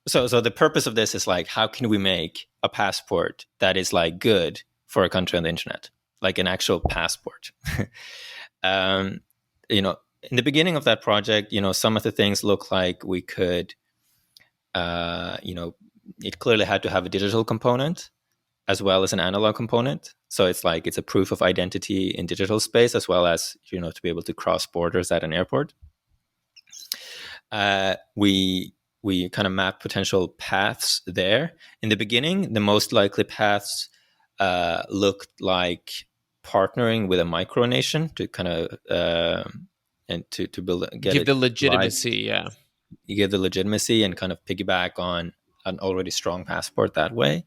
So the purpose of this is like, how can we make a passport that is like good for a country on the internet, like an actual passport? um, you know, in the beginning of that project, some of the things look like we could, it clearly had to have a digital component as well as an analog component. So it's like it's a proof of identity in digital space, as well as to be able to cross borders at an airport. We kind of map potential paths there. In the beginning, the most likely paths looked like partnering with a micronation to kind of and to build Give the legitimacy, yeah. You give the legitimacy and kind of piggyback on an already strong passport that way.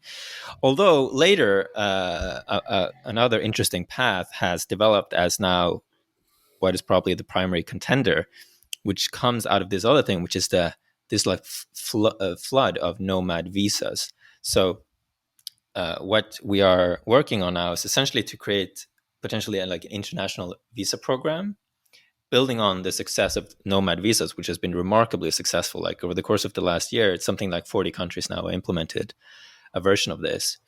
Although later, another interesting path has developed as now what is probably the primary contender, which comes out of this other thing, which is this like flood of nomad visas. So what we are working on now is essentially to create potentially like an international visa program, building on the success of nomad visas, which has been remarkably successful. Like over the course of the last year, it's something like 40 countries now implemented a version of this.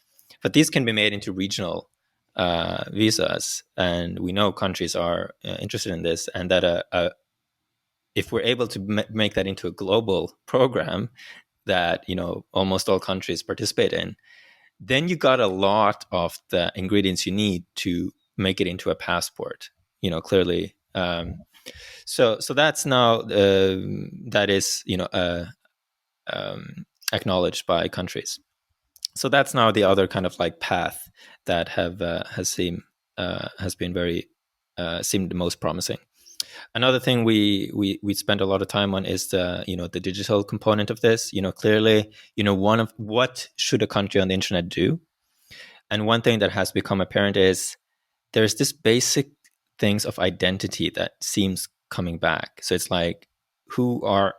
But these can be made into regional visas, and we know countries are interested in this, and that if we're able to make that into a global program that almost all countries participate in, then you got a lot of the ingredients you need to make it into a passport. Clearly. So that's now that is acknowledged by countries. So that's now the other kind of like path that has been very seemed the most promising. Another thing we spend a lot of time on is the digital component of this. Clearly, one of what should a country on the internet do, and one thing that has become apparent is there's this basic things of identity that seems coming back. So it's like, who are,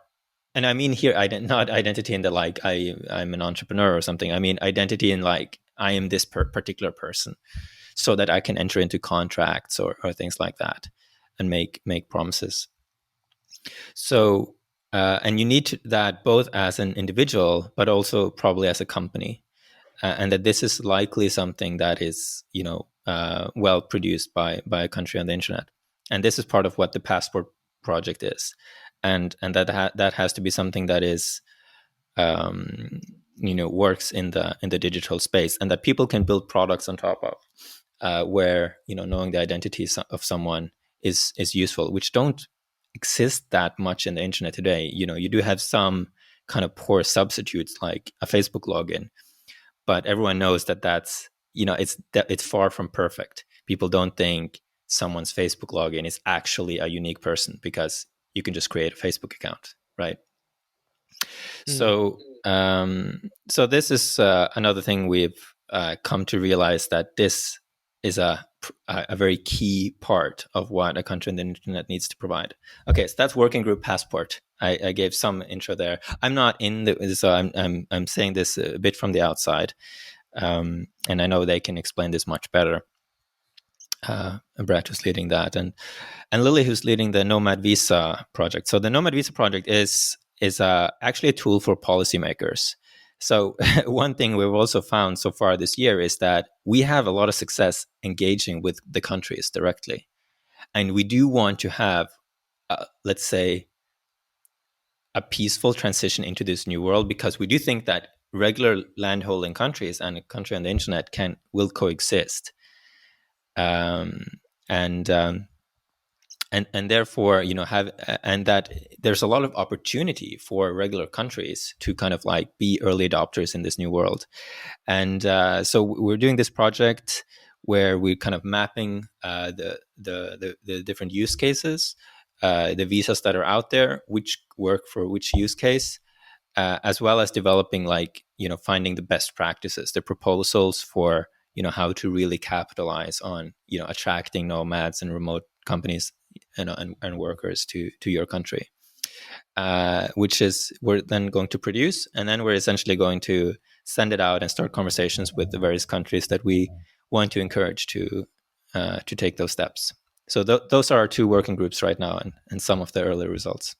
and I mean here, not identity in the like I'm an entrepreneur or something. I mean identity in like I am this particular person, so that I can enter into contracts or things like that and make promises. So and you need that both as an individual, but also probably as a company, and that this is likely something that is well produced by a country on the internet. And this is part of what the passport project is, and that has to be something that is works in the digital space, and that people can build products on top of, where knowing the identity of someone is useful, which don't exist that much in the internet today. You do have some kind of poor substitutes like a Facebook login, but everyone knows that that's it's far from perfect. People don't think someone's Facebook login is actually a unique person, because you can just create a Facebook account, right? So this is another thing we've come to realize, that this is a very key part of what a country on the internet needs to provide. Okay, so that's working group passport. I gave some intro there. I'm not in the, so I'm saying this a bit from the outside, and I know they can explain this much better. Brett, who's leading that, and Lily, who's leading the Nomad Visa project. So the Nomad Visa project is actually a tool for policymakers. So one thing we've also found so far this year is that we have a lot of success engaging with the countries directly. And we do want to have, let's say, a peaceful transition into this new world, because we do think that regular landholding countries and a country on the internet will coexist. And therefore, and that there's a lot of opportunity for regular countries to kind of like be early adopters in this new world. And so we're doing this project where we're kind of mapping the different use cases, the visas that are out there, which work for which use case, as well as developing finding the best practices, the proposals for how to really capitalize on attracting nomads and remote companies and workers to your country, which is we're then going to produce, and then we're essentially going to send it out and start conversations with the various countries that we want to encourage to take those steps. So those are our two working groups right now, and some of the early results.